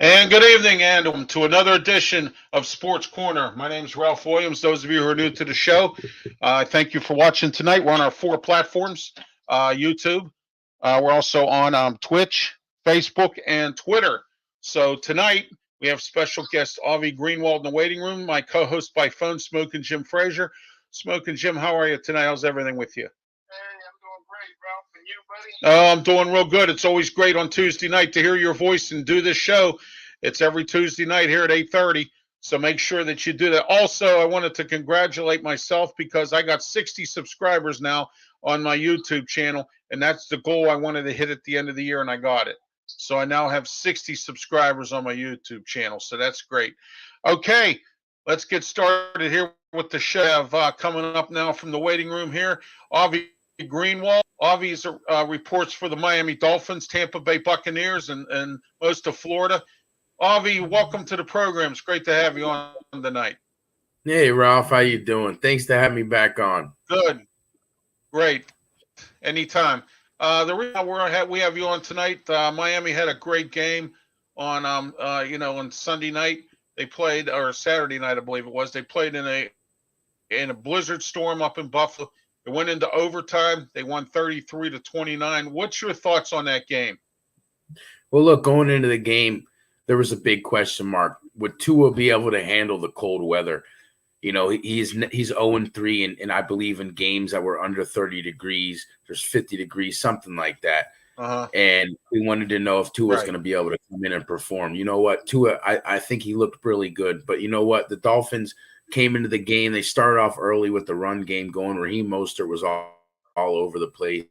And good evening, and welcome to another edition of Sports Corner. My name is Ralph Williams. Those of you who are new to the show, thank you for watching tonight. We're on our four platforms: YouTube. We're also on Twitch, Facebook, and Twitter. So tonight we have special guest Avi Greenwald in the waiting room. My co-host by phone, Smokin Jim Frazier. Smokin Jim, how are you tonight? How's everything with you? Hey, I'm doing great, Ralph. And you, buddy? Oh, I'm doing real good. It's always great on Tuesday night to hear your voice and do this show. It's every Tuesday night here at 8:30. So make sure that you do that. Also, I wanted to congratulate myself because I got 60 subscribers now on my YouTube channel, and that's the goal I wanted to hit at the end of the year, and I got it. So I now have 60 subscribers on my YouTube channel. So that's great. Okay, let's get started here with the show. Coming up now from the waiting room here, Avi Greenwald. Avi reports for the Miami Dolphins, Tampa Bay Buccaneers, and most of Florida. Avi, welcome to the program. It's great to have you on tonight. Hey, Ralph, how you doing? Thanks to have me back on. Good, great, anytime. The reason we have you on tonight, Miami had a great game on on Sunday night. They played, or Saturday night, I believe it was. They played in a blizzard storm up in Buffalo. They went into overtime. They won 33-29. What's your thoughts on that game? Well, look, going into the game, there was a big question mark. Would Tua be able to handle the cold weather? You know, he's 0-3, and I believe in games that were under 30 degrees, there's 50 degrees, something like that. And we wanted to know if Tua was going to be able to come in and perform. You know what? Tua, I think he looked really good. But you know what? The Dolphins came into the game. They started off early with the run game going. Raheem Mostert was all over the place.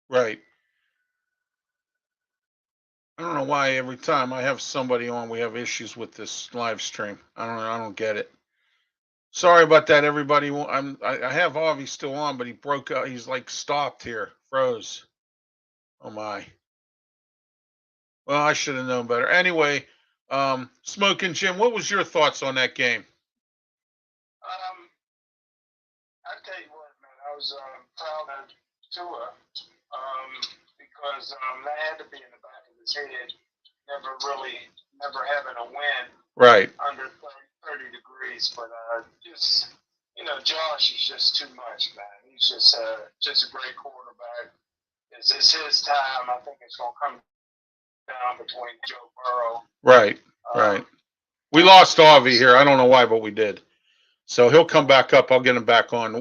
Right. I don't know why every time I have somebody on, we have issues with this live stream. I don't get it. Sorry about that, everybody. I have Avi still on, but he broke out. He's like stopped here, froze. Oh my. Well, I should have known better. Anyway, Smokin Jim, what was your thoughts on that game? I tell you what, man, I was proud of Tua because that had to be in the back of his head. Never having a win Right. under 30 degrees. But Josh is just too much, man. He's just a great quarterback. It's his time. I think it's going to come down between Joe Burrow. Right. Right. We lost Avi here. I don't know why, but we did. So he'll come back up. I'll get him back on.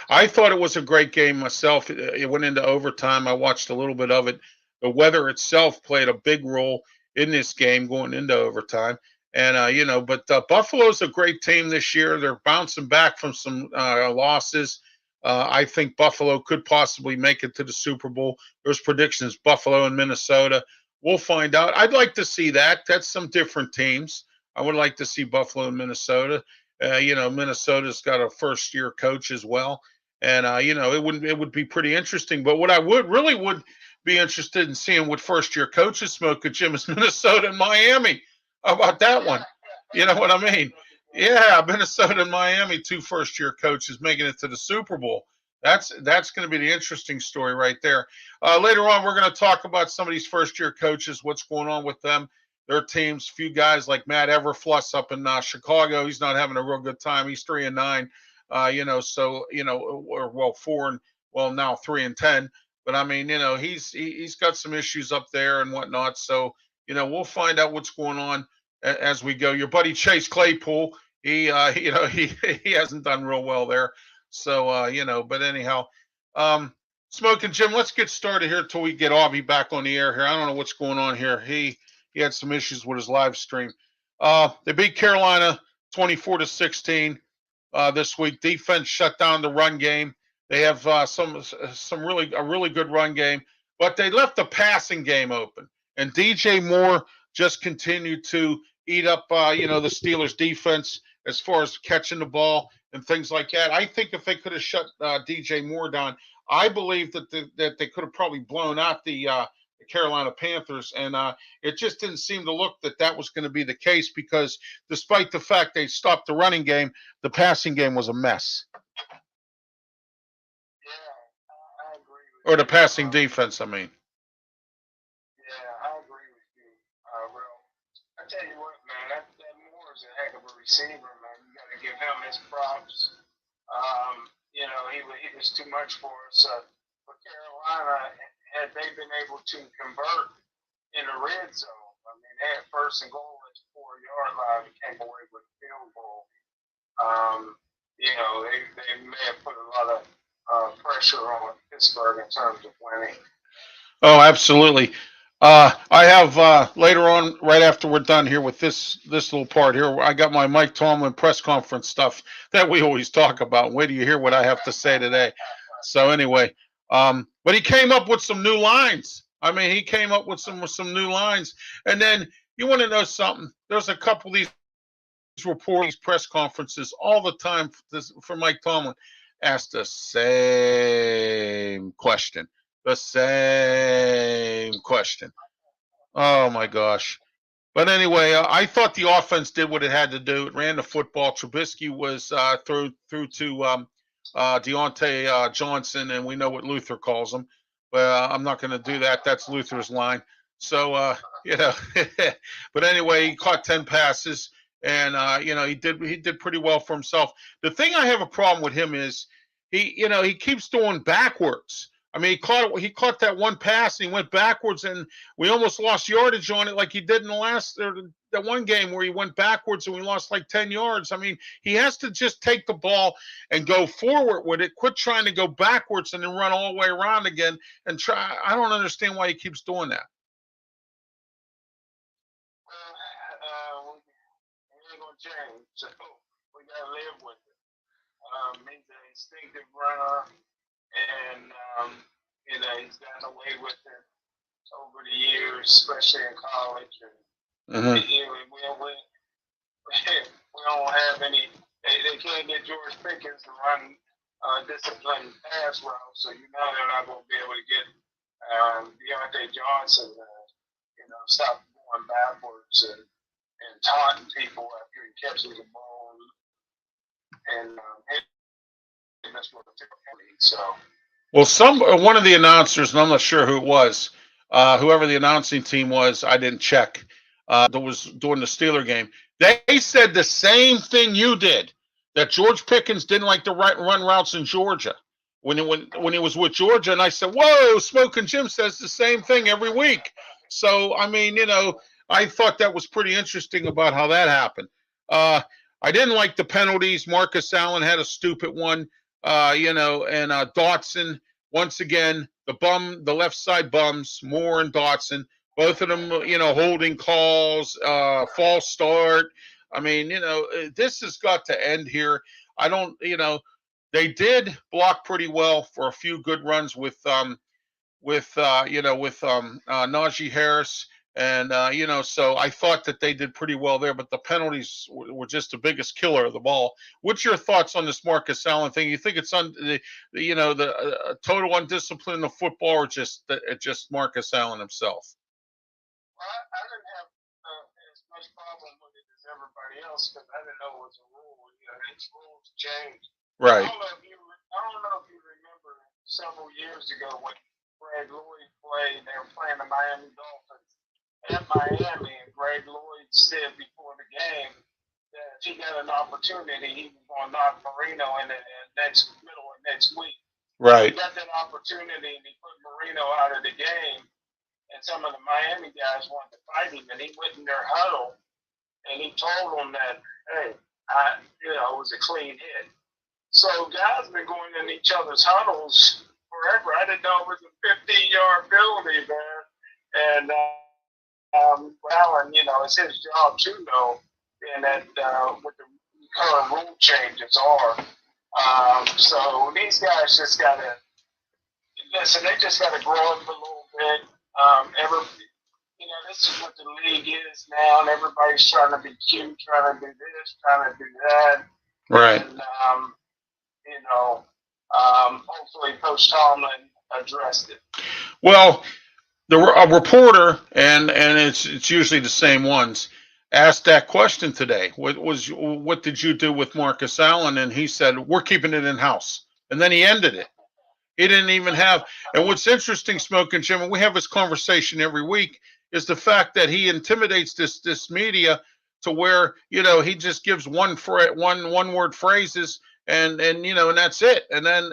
I thought it was a great game myself. It went into overtime. I watched a little bit of it. The weather itself played a big role in this game going into overtime. And, but Buffalo's a great team this year. They're bouncing back from some losses. I think Buffalo could possibly make it to the Super Bowl. There's predictions, Buffalo and Minnesota. We'll find out. I'd like to see that. That's some different teams. I would like to see Buffalo and Minnesota. Minnesota's got a first-year coach as well, and it would be pretty interesting. But what I would be interested in seeing what first-year coaches smoke at Jim is Minnesota and Miami. How about that one? You know what I mean? Yeah, Minnesota and Miami, two first-year coaches making it to the Super Bowl. That's going to be the interesting story right there. Later on, we're going to talk about some of these first-year coaches, what's going on with them. Their teams, few guys like Matt Everfluss up in Chicago. He's not having a real good time. He's 3-9, or 4 and now 3-10. But I mean, he's got some issues up there and whatnot. So we'll find out what's going on as we go. Your buddy Chase Claypool, he hasn't done real well there. So but anyhow, Smokin Jim, let's get started here till we get Avi back on the air here. I don't know what's going on here. He had some issues with his live stream. They beat Carolina 24-16 this week. Defense shut down the run game. They have a really good run game, but they left the passing game open. And DJ Moore just continued to eat up the Steelers defense as far as catching the ball and things like that. I think if they could have shut DJ Moore down, I believe that they could have probably blown out the Carolina Panthers, and it just didn't seem to look that was going to be the case because despite the fact they stopped the running game, the passing game was a mess. Yeah, I agree or the passing defense. I mean, Yeah, I agree with you. Well, I tell you what, man, that Moore is a heck of a receiver, man. You got to give him his props. He was too much for us. For Carolina, had they been able to convert in the red zone, I mean, they had first and goal at the 4-yard line and came away with a field goal. They may have put a lot of pressure on Pittsburgh in terms of winning. oh, absolutely. I have later on, right after we're done here with this little part here, I got my Mike Tomlin press conference stuff that we always talk about. Wait till you hear what I have to say today. So anyway, but he came up with some new lines. I mean, he came up with some new lines. And then you want to know something? There's a couple of these reporters, press conferences all the time for Mike Tomlin asked the same question. The same question. Oh my gosh. But anyway, I thought the offense did what it had to do. It ran the football. Trubisky was through to Deontay Johnson, and we know what Luther calls him. But I'm not going to do that. That's Luther's line. So but anyway, he caught 10 passes, and he did pretty well for himself. The thing I have a problem with him is he keeps doing backwards. I mean, he caught that one pass and he went backwards, and we almost lost yardage on it, like he did in that one game where he went backwards and we lost like 10 yards. I mean, he has to just take the ball and go forward with it. Quit trying to go backwards and then run all the way around again and try. I don't understand why he keeps doing that. We ain't gonna change, so we gotta live with it. He's an instinctive runner, and he's gotten away with it over the years, especially in college. And we don't have any. They can't get George Pickens to run disciplined pass route, so they're not going to be able to get Deontay Johnson. Stop going backwards and taunting people after he catches the ball and hitting us with a penalty. So. Well, one of the announcers, and I'm not sure who it was, whoever the announcing team was, I didn't check. That was during the Steeler game. They said the same thing you did, that George Pickens didn't like to run routes in Georgia when he was with Georgia. And I said, whoa, Smokin Jim says the same thing every week. So, I mean, I thought that was pretty interesting about how that happened. I didn't like the penalties. Marcus Allen had a stupid one. And Dotson, once again, the left side bums, Moore and Dotson, both of them, holding calls, false start. I mean, this has got to end here. I don't, they did block pretty well for a few good runs with Najee Harris. And, so I thought that they did pretty well there, but the penalties were just the biggest killer of the ball. What's your thoughts on this Marcus Allen thing? You think it's the total undiscipline of football, or just Marcus Allen himself? Well, I didn't have as much problem with it as everybody else because I didn't know it was a rule. Its rules changed. Right. I don't know if you remember several years ago when Greg Lloyd played. They were playing the Miami Dolphins at Miami, and Greg Lloyd said before the game that if he got an opportunity, he was going to knock Marino in the middle of next week. Right. He got that opportunity, and he put Marino out of the game, and some of the Miami guys wanted to fight him, and he went in their huddle, and he told them that, hey, it was a clean hit. So guys been going in each other's huddles forever. I didn't know it was a 15-yard penalty, man. And Allen, it's his job too, though, and that what the current rule changes are. So these guys just gotta listen. They just gotta grow up a little bit. This is what the league is now, and everybody's trying to be cute, trying to do this, trying to do that. Right. And hopefully Coach Tomlin addressed it. Well, a reporter, and it's usually the same ones, asked that question today. What did you do with Marcus Allen? And he said, we're keeping it in house. And then he ended it. He didn't even have. And what's interesting, Smokin' Jim, and we have this conversation every week, is the fact that he intimidates this media to where he just gives one word phrases and that's it. And then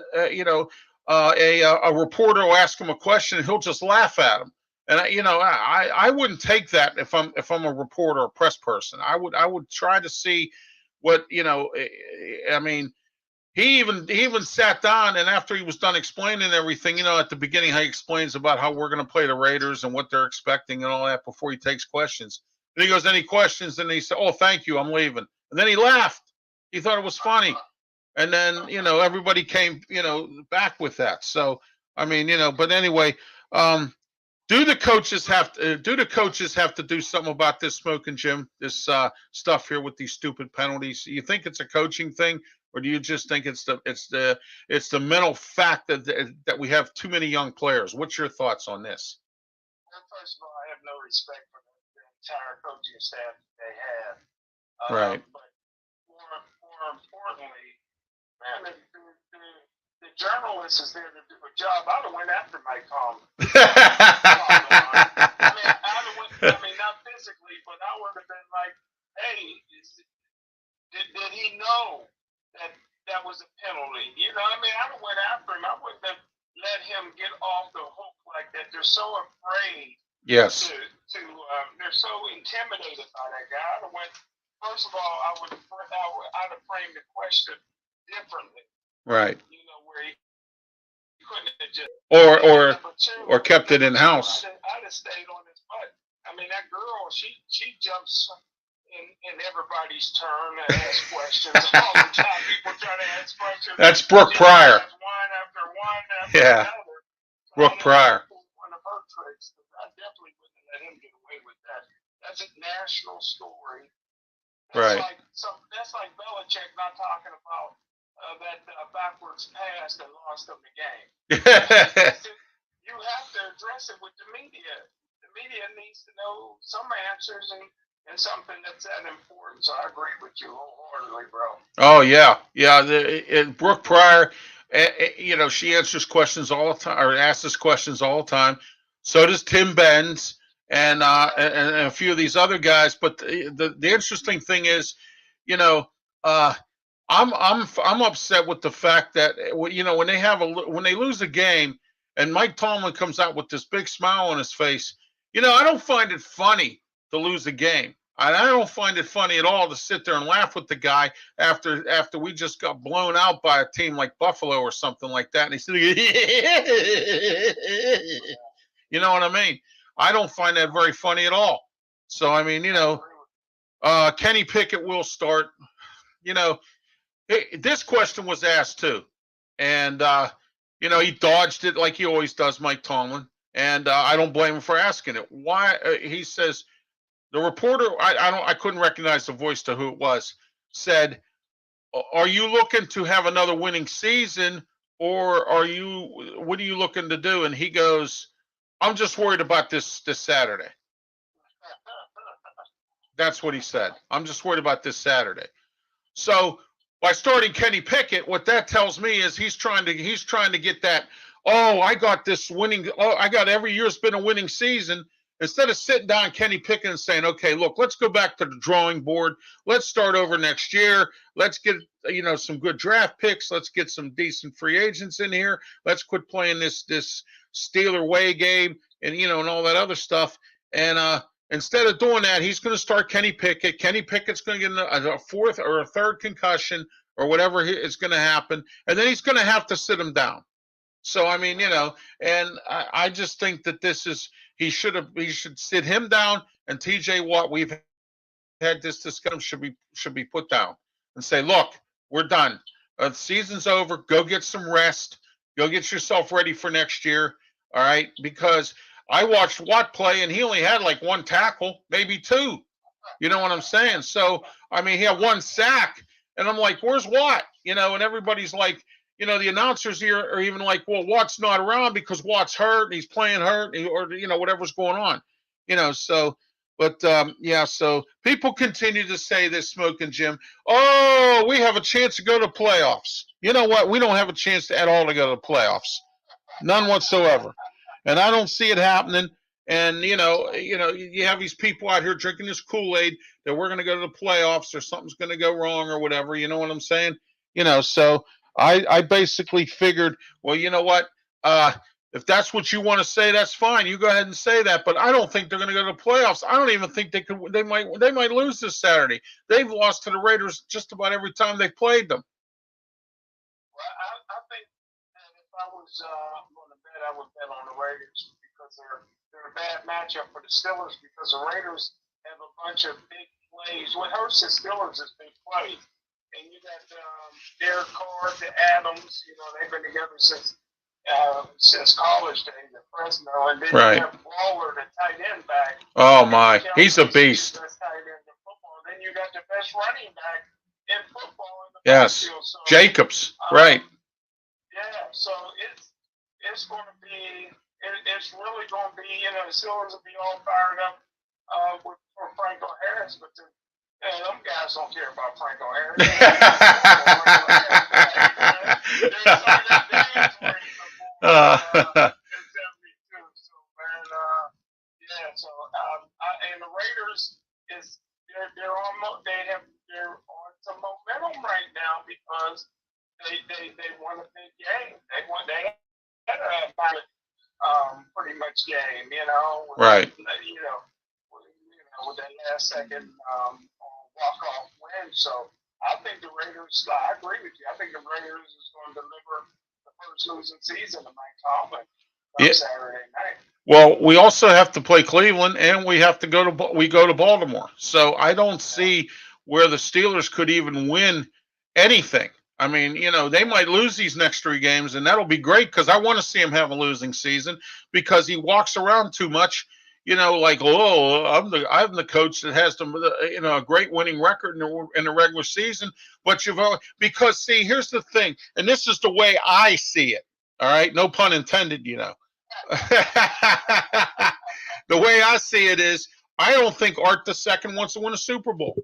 a reporter will ask him a question and he'll just laugh at him. And I wouldn't take that if I'm a reporter or press person. I would try to see what I mean. He even sat down, and after he was done explaining everything, at the beginning, he explains about how we're going to play the Raiders and what they're expecting and all that before he takes questions. And he goes, "Any questions?" And he said, "Oh, thank you, I'm leaving." And then he laughed. He thought it was funny. And then everybody came back with that. So I mean, but anyway, do the coaches have to do something about this, Smokin' Jim? This stuff here with these stupid penalties. You think it's a coaching thing, or do you just think it's the mental fact that we have too many young players? What's your thoughts on this? Well, first of all, I have no respect for the entire coaching staff that they have. Right. But more importantly, man, the journalist is there to do a job. I'd have went after Mike Tomlin. I mean, not physically, but I would have been like, hey, did he know that was a penalty? I mean, I would have went after him. I wouldn't have let him get off the hook like that. They're so afraid. Yes. They're so intimidated by that guy. I'd have went. First of all, I'd have framed the question differently. Right. Where he couldn't have just or kept it in house. I'd have stayed on his butt. I mean, that girl, she jumps in everybody's turn to ask questions all the time. People try to ask questions. That's Brooke Pryor. One after another. Brooke Pryor. One of her tricks. I definitely wouldn't let him get away with that. That's a national story. Right. That's like Belichick not talking about that backwards pass that lost them the game. You have to address it with the media. The media needs to know some answers and something that's that important. So I agree with you wholeheartedly, bro. Oh yeah. Brooke Pryor, she answers questions all the time, or asks questions all the time. So does Tim Benz and a few of these other guys. But the interesting thing is, I'm upset with the fact that when they lose a game and Mike Tomlin comes out with this big smile on his face, I don't find it funny to lose a game. I don't find it funny at all to sit there and laugh with the guy after we just got blown out by a team like Buffalo or something like that. And he's you know what I mean? I don't find that very funny at all. So I mean, Kenny Pickett will start. This question was asked too, and he dodged it like he always does, Mike Tomlin, and I don't blame him for asking it. Why? He says the reporter, I couldn't recognize the voice to who it was, said, "Are you looking to have another winning season, or what are you looking to do?" And he goes, "I'm just worried about this Saturday." That's what he said. "I'm just worried about this Saturday." So by starting Kenny Pickett, what that tells me is he's trying to get that, I got this winning, I got every year's been a winning season, instead of sitting down Kenny Pickett and saying, "Okay, look, let's go back to the drawing board. Let's start over next year. Let's get some good draft picks. Let's get some decent free agents in here. Let's quit playing this Steeler way game and and all that other stuff." And instead of doing that, he's going to start Kenny Pickett. Kenny Pickett's going to get a fourth or a third concussion or whatever is going to happen, and then he's going to have to sit him down. So I mean, and I just think that he should sit him down, and TJ Watt, we've had this discussion, should be put down and say, "Look, we're done. The season's over. Go get some rest. Go get yourself ready for next year." All right, because I watched Watt play, and he only had like one tackle, maybe two. You know what I'm saying? So, I mean, he had one sack, and I'm like, "Where's Watt?" And everybody's like, the announcers here are even like, "Well, Watt's not around because Watt's hurt, and he's playing hurt, or whatever's going on." So, but so people continue to say this, Smokin' Jim. "Oh, we have a chance to go to playoffs." You know what? We don't have a chance at all to go to the playoffs. None whatsoever. And I don't see it happening. And you have these people out here drinking this Kool-Aid that we're going to go to the playoffs or something's going to go wrong or whatever. You know what I'm saying? So I basically figured, well, you know what? If that's what you want to say, that's fine. You go ahead and say that. But I don't think they're going to go to the playoffs. I don't even think they could. They might lose this Saturday. They've lost to the Raiders just about every time they played them. Well, I think that if I was going to bet, I would bet on the Raiders because they're a bad matchup for the Steelers because the Raiders have a bunch of big plays. What hurts the Steelers is big plays. And you got Derek Carr to Adams. They've been together since college days at Fresno. And then Right. you have Waller, the tight end back. Oh, my. He's a beast. Best tight end in football. Then you got the best running back in football in the Yes. backfield. So, Jacobs. Right. yeah, so it's going to be it's really going to be the Steelers will be all fired up for Franco Harris, but them guys don't care about Franco Harris. And the Raiders they're on some momentum right now because they won a big game. They had a pretty much game, Right. With that last second walk off win. So I think the Raiders. I agree with you. I think the Raiders is going to deliver the first losing season of Mike Tomlin on Saturday night. Well, we also have to play Cleveland, and we have to go to Baltimore. So I don't see where the Steelers could even win anything. I mean, they might lose these next 3 games, and that'll be great because I want to see him have a losing season because he walks around too much. Like, oh, I'm the coach that has a great winning record in the regular season. But because see, here's the thing, and this is the way I see it. All right, no pun intended. The way I see it is, I don't think Art II wants to win a Super Bowl.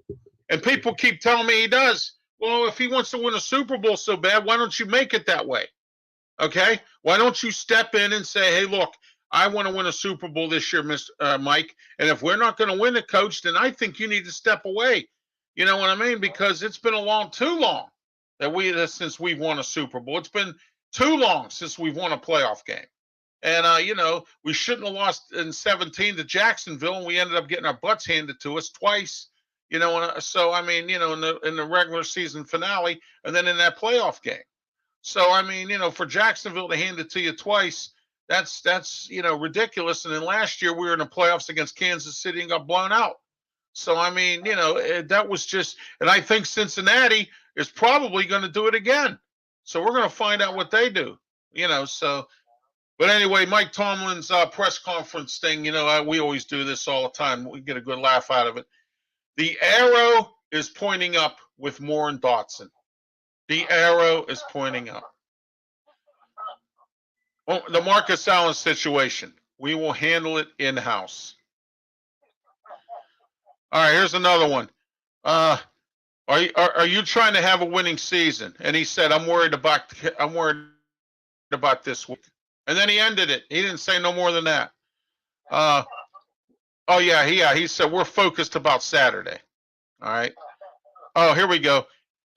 And people keep telling me he does. Well, if he wants to win a Super Bowl so bad, why don't you make it that way? Okay? Why don't you step in and say, hey, look, I want to win a Super Bowl this year, Mr. Mike. And if we're not going to win it, Coach, then I think you need to step away. You know what I mean? Because it's been too long since we've won a Super Bowl. It's been too long since we've won a playoff game. And, we shouldn't have lost in 17 to Jacksonville, and we ended up getting our butts handed to us twice. So, I mean, in the regular season finale and then in that playoff game. So, I mean, for Jacksonville to hand it to you twice, that's ridiculous. And then last year we were in the playoffs against Kansas City and got blown out. So, I mean, that was just – and I think Cincinnati is probably going to do it again. So we're going to find out what they do, so – but anyway, Mike Tomlin's press conference thing, we always do this all the time. We get a good laugh out of it. The arrow is pointing up with Moore and Dotson. The arrow is pointing up. Well, the Marcus Allen situation, we will handle it in-house. All right, here's another one. Are you trying to have a winning season? And he said, I'm worried about this week. And then he ended it. He didn't say no more than that. He said, we're focused about Saturday. All right. Oh, here we go.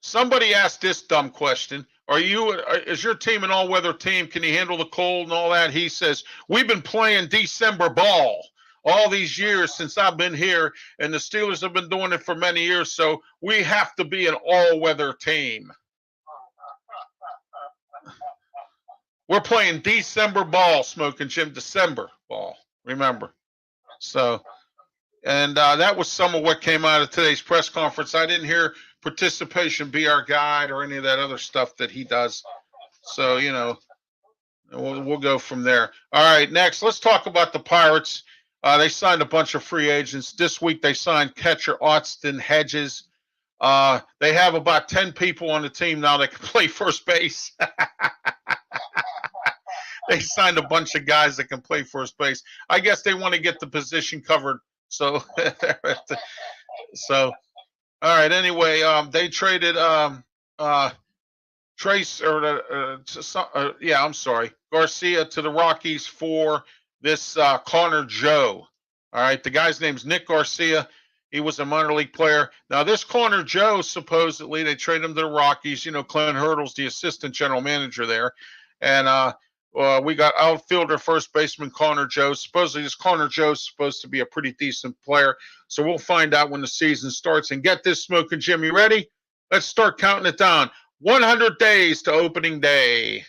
Somebody asked this dumb question. Is your team an all-weather team? Can you handle the cold and all that? He says, we've been playing December ball all these years since I've been here, and the Steelers have been doing it for many years, so we have to be an all-weather team. We're playing December ball, Smokin' Jim, December ball, remember. So, and that was some of what came out of today's press conference. I didn't hear participation be our guide or any of that other stuff that he does. So, we'll go from there. All right, next, let's talk about the Pirates. They signed a bunch of free agents. This week they signed catcher Austin Hedges. They have about 10 people on the team now that can play first base. They signed a bunch of guys that can play first base. I guess they want to get the position covered. So, all right. Anyway, they traded Trace yeah, I'm sorry, Garcia to the Rockies for this Connor Joe. All right, the guy's name's Nick Garcia. He was a minor league player. Now this Connor Joe, supposedly they traded him to the Rockies. You know, Clint Hurdle's the assistant general manager there, and we got outfielder, first baseman Connor Joe. Supposedly this Connor Joe's supposed to be a pretty decent player. So we'll find out when the season starts. And get this, Smokin' Jim, you ready? Let's start counting it down. 100 days to opening day.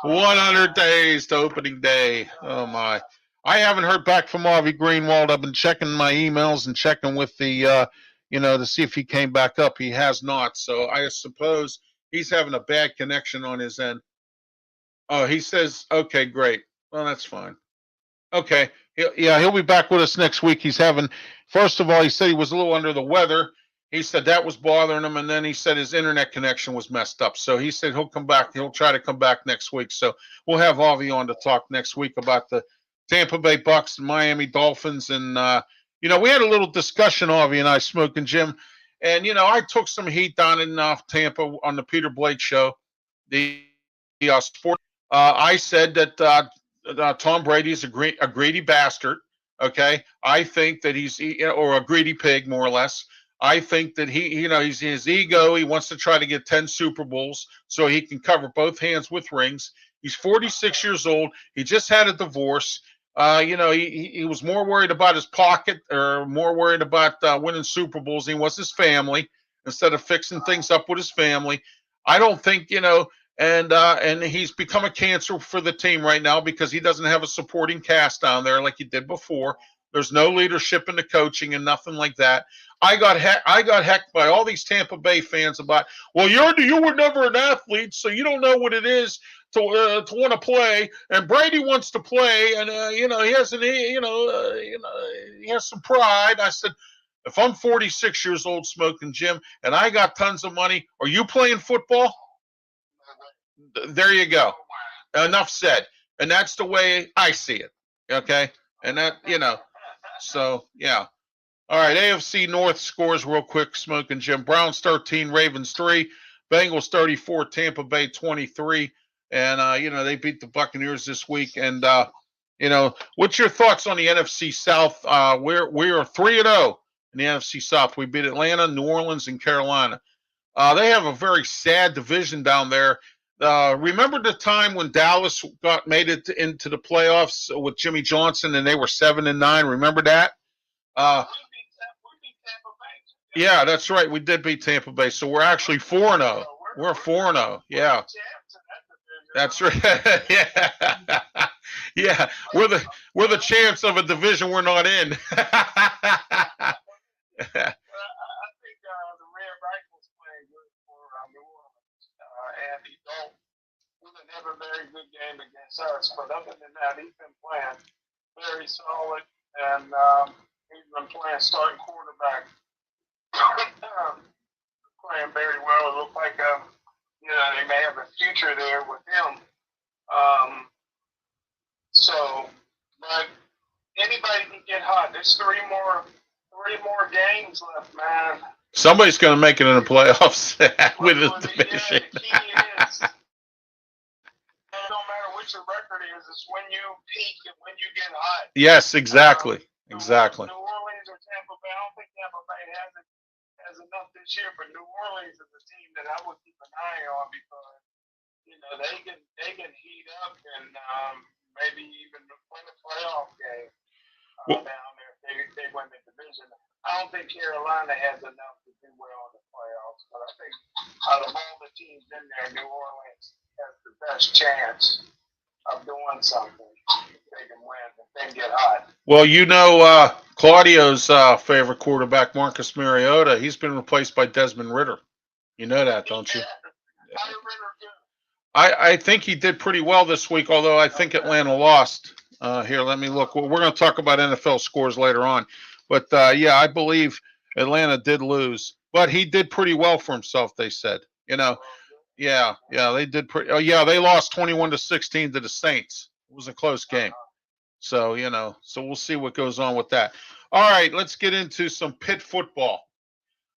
100 days to opening day. Oh, my. I haven't heard back from Avi Greenwald. I've been checking my emails and checking with the, to see if he came back up. He has not. So I suppose he's having a bad connection on his end. Oh, he says, okay, great. Well, that's fine. Okay. He'll be back with us next week. First of all, he said he was a little under the weather. He said that was bothering him, and then he said his internet connection was messed up. So he said he'll come back. He'll try to come back next week. So we'll have Avi on to talk next week about the Tampa Bay Bucks and Miami Dolphins. And, we had a little discussion, Avi and I, Smokin' Jim. And, I took some heat down in Tampa on the Peter Blake show, the sport. I said that Tom Brady is a greedy bastard. Okay. I think that he's, or a greedy pig, more or less. I think that he's his ego. He wants to try to get 10 Super Bowls so he can cover both hands with rings. He's 46 years old. He just had a divorce. He was more worried about his pocket or more worried about winning Super Bowls than he was his family, instead of fixing things up with his family. I don't think, and he's become a cancer for the team right now because he doesn't have a supporting cast down there like he did before. There's no leadership in the coaching and nothing like that. I got hecked by all these Tampa Bay fans about, well, you were never an athlete, so you don't know what it is to want to play. And Brady wants to play, and he has he has some pride. I said, if I'm 46 years old, Smokin' Jim, and I got tons of money, are you playing football? There you go. Enough said. And that's the way I see it. Okay, and that so yeah. All right, AFC North scores real quick, Smokin' Jim. Browns 13, Ravens 3, Bengals 34, Tampa Bay 23. And, they beat the Buccaneers this week. And, what's your thoughts on the NFC South? We are 3-0 in the NFC South. We beat Atlanta, New Orleans, and Carolina. They have a very sad division down there. Remember the time when Dallas made it into the playoffs with Jimmy Johnson and they were 7-9? Remember that? Yeah, that's right. We did beat Tampa Bay, so we're actually 4-0. We're 4-0. Yeah, that's right. Yeah, yeah. We're the champs of a division we're not in. I think the Red Rifles playing good for New Orleans, and he didn't have a very good game against us. But other than that, he's been playing very solid, and he's been playing starting quarterback. Playing very well. It looks like they may have a future there with him. But anybody can get hot. There's three more games left, man. Somebody's going to make it in the playoffs with this division. The key is, it don't matter what your record is. It's when you peak and when you get hot. Yes, exactly. Exactly. New Orleans or Tampa Bay. I don't think Tampa Bay has enough this year, but New Orleans is a team that I would keep an eye on because they can heat up and maybe even win a playoff game down there if they win the division. I don't think Carolina has enough to do well in the playoffs, but I think out of all the teams in there, New Orleans has the best chance of doing something. They can win if they get hot. Well, Claudio's favorite quarterback, Marcus Mariota, he's been replaced by Desmond Ridder. You know that, don't you? How did Ridder do? I think he did pretty well this week, although I think Atlanta lost. Here, let me look. We're going to talk about NFL scores later on. But, I believe Atlanta did lose. But he did pretty well for himself, they said. Yeah, they did pretty. Oh, yeah, they lost 21-16 to the Saints. It was a close game. So, so we'll see what goes on with that. All right, let's get into some Pitt football.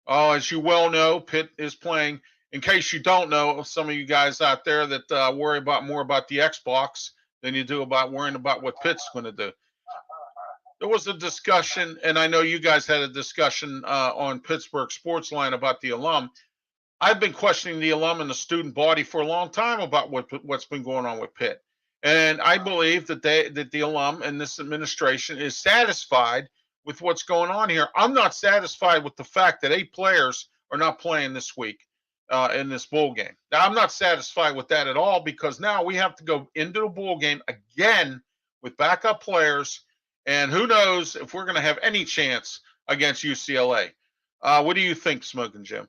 As you well know, Pitt is playing. In case you don't know, some of you guys out there that worry about more about the Xbox than you do about worrying about what Pitt's going to do. There was a discussion, and I know you guys had a discussion on Pittsburgh Sportsline about the alum. I've been questioning the alum and the student body for a long time about what's been going on with Pitt, and I believe that the alum and this administration is satisfied with what's going on here. I'm not satisfied with the fact that 8 players are not playing this week in this bowl game. Now, I'm not satisfied with that at all, because now we have to go into the bowl game again with backup players, and who knows if we're going to have any chance against UCLA. What do you think, Smokin' Jim?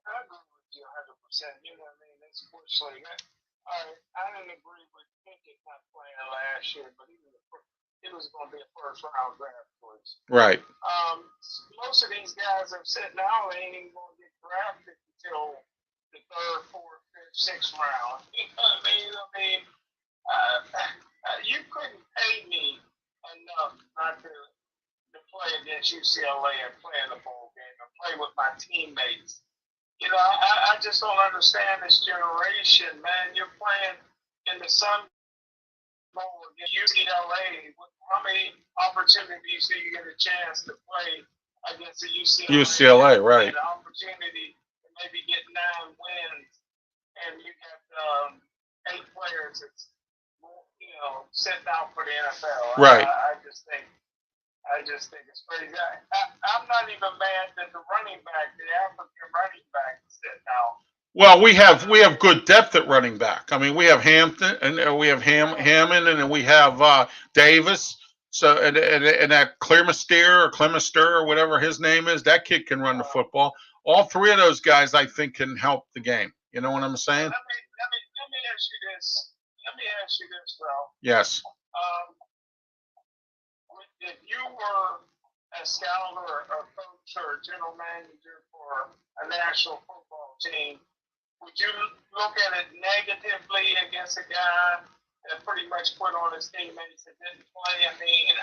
I agree with you 100%. You know what I mean? That's sports league. I didn't agree with Pickett not playing last year, but it was going to be a first round draft choice. Right. Most of these guys have said now they ain't even going to get drafted until the 3rd, 4th, 5th, 6th round. You know what I mean? You couldn't pay me enough not to play against UCLA and play in the bowl game and play with my teammates. You know, I just don't understand this generation, man. You're playing in the Sun Bowl against UCLA. How many opportunities do you get a chance to play against the UCLA? UCLA, right. An opportunity to maybe get 9 wins, and you got 8 players that's, you know, sent out for the NFL. Right. I just think it's crazy. I'm not even mad that the running back, the African running back, is sitting out. Well, we have good depth at running back. I mean, we have Hampton, and we have Hammond, and then we have Davis. So and that Clemester or whatever his name is, that kid can run the football. All 3 of those guys, I think, can help the game. You know what I'm saying? Let me ask you this. Ralph. Yes. If you were a scout or a coach or a general manager for a national football team, would you look at it negatively against a guy that pretty much put on his teammates and didn't play? I mean,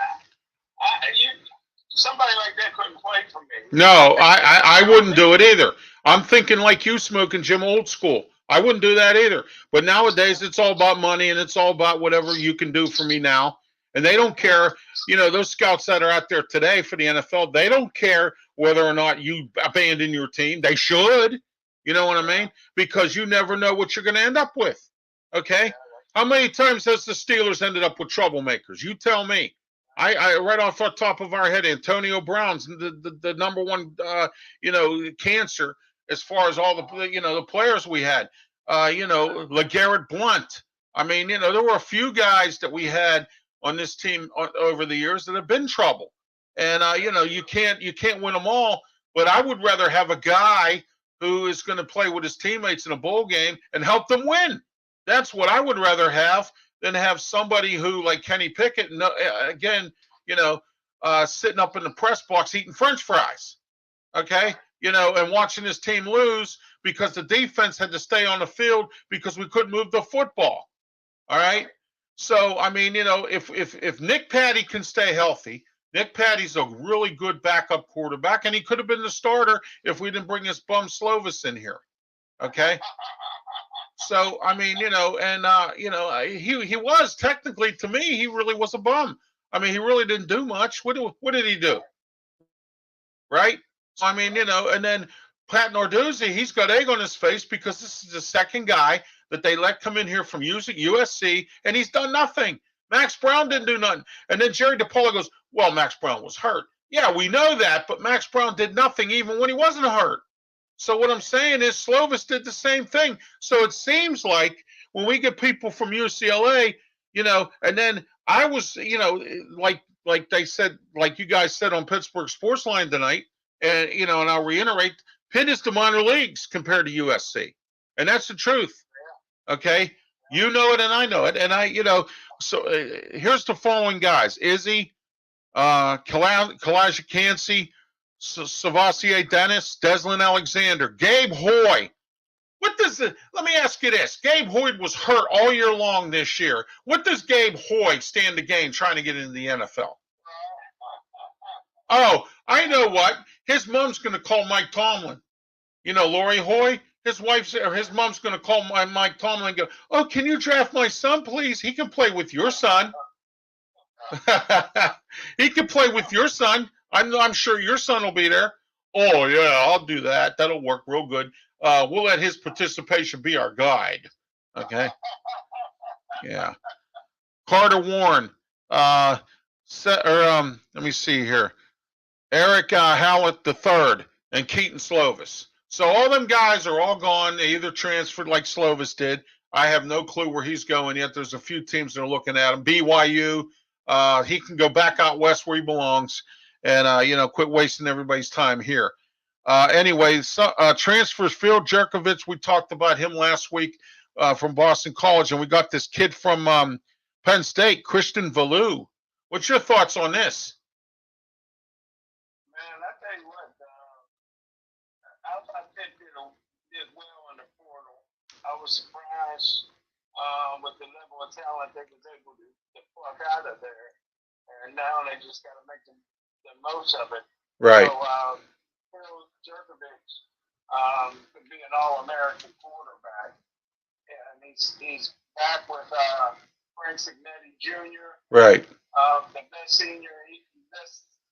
somebody like that couldn't play for me. No, I wouldn't do it either. I'm thinking like you, Smokin' Jim, old school. I wouldn't do that either. But nowadays, it's all about money, and it's all about whatever you can do for me now. And they don't care, you know, those scouts that are out there today for the NFL, they don't care whether or not you abandon your team. They should, you know what I mean? Because you never know what you're going to end up with, okay? How many times has the Steelers ended up with troublemakers? You tell me. I right off the top of our head, Antonio Brown's the number one, cancer as far as all the, the players we had. LeGarrette Blount. I mean, there were a few guys that we had on this team over the years that have been trouble, and you can't win them all. But I would rather have a guy who is going to play with his teammates in a bowl game and help them win. That's what I would rather have than have somebody who, like Kenny Pickett, sitting up in the press box eating French fries, okay, and watching his team lose because the defense had to stay on the field because we couldn't move the football. All right. So, I mean, if Nick Patty can stay healthy, Nick Patty's a really good backup quarterback, and he could have been the starter if we didn't bring this bum Slovis in here. Okay. So, I mean, he was technically, to me, he really was a bum. I mean, he really didn't do much. What did he do? Right. So, I mean, and then Pat Narduzzi, he's got egg on his face because this is the second guy that they let come in here from USC, and he's done nothing. Max Brown didn't do nothing. And then Jerry DePaula goes, well, Max Brown was hurt. Yeah, we know that, but Max Brown did nothing even when he wasn't hurt. So what I'm saying is Slovis did the same thing. So it seems like when we get people from UCLA, and then I was, like they said, like you guys said on Pittsburgh Sportsline tonight, and, and I'll reiterate, Pitt is the minor leagues compared to USC. And that's the truth. Okay, you know it and I know it, and so here's the following guys: Izzy, Kalijah Cansey, Savassier Dennis, Deslin Alexander, Gabe Hoy. Let me ask you this: Gabe Hoy was hurt all year long this year. What does Gabe Hoy stand to gain trying to get into the NFL? Oh, I know what. His mom's going to call Mike Tomlin. You know, Lori Hoy, his mom's going to call Mike Tomlin and go, "Oh, can you draft my son, please? He can play with your son." He can play with your son. I'm sure your son will be there. Oh yeah, I'll do that. That'll work real good. We'll let his participation be our guide. Okay. Yeah. Carter Warren. Let me see here. Eric Howlett III and Keaton Slovis. So all them guys are all gone. They either transferred like Slovis did. I have no clue where he's going yet. There's a few teams that are looking at him. BYU. He can go back out west where he belongs, and quit wasting everybody's time here. Anyway, transfers. Phil Jerkovich. We talked about him last week from Boston College, and we got this kid from Penn State, Christian Valou. What's your thoughts on this? Man, I tell you what, I thought Pitt did well in the portal. I was surprised with the level of talent they was able to pluck out of there, and now they just got to make the most of it. Right. So Phil Jerkovich could be an All-American quarterback, and he's back with Frank Signetti Jr. Right. The best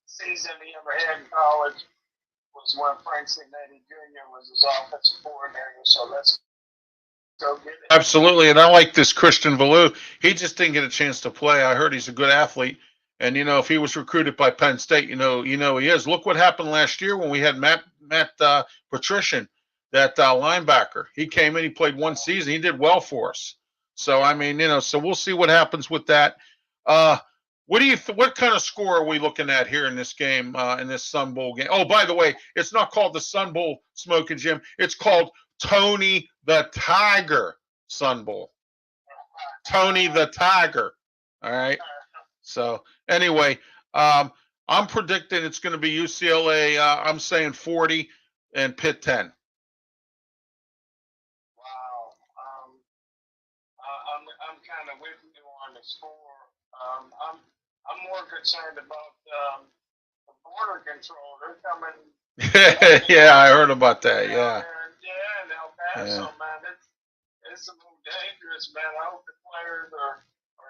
season he ever had in college was when Frank Signetti Jr. was his offensive coordinator. So let's go get it. Absolutely, and I like this Christian Valou. He just didn't get a chance to play. I heard he's a good athlete, and if he was recruited by Penn State, he is. Look what happened last year when we had Matt Patrician, that linebacker. He came in, he played one season, he did well for us. So I mean, so we'll see what happens with that. What kind of score are we looking at here in this game, in this Sun Bowl game? Oh, by the way, it's not called the Sun Bowl, Smokin' Jim. It's called Tony the Tiger Sun Bowl. Tony the Tiger. All right. So anyway, I'm predicting it's going to be UCLA. I'm saying 40 and Pitt 10. Wow. I'm kind of with you on the score. I'm more concerned about the border control. They're coming. Yeah, I heard about that. Yeah. Yeah, in El Paso, man. It's a little dangerous, man. I hope the players are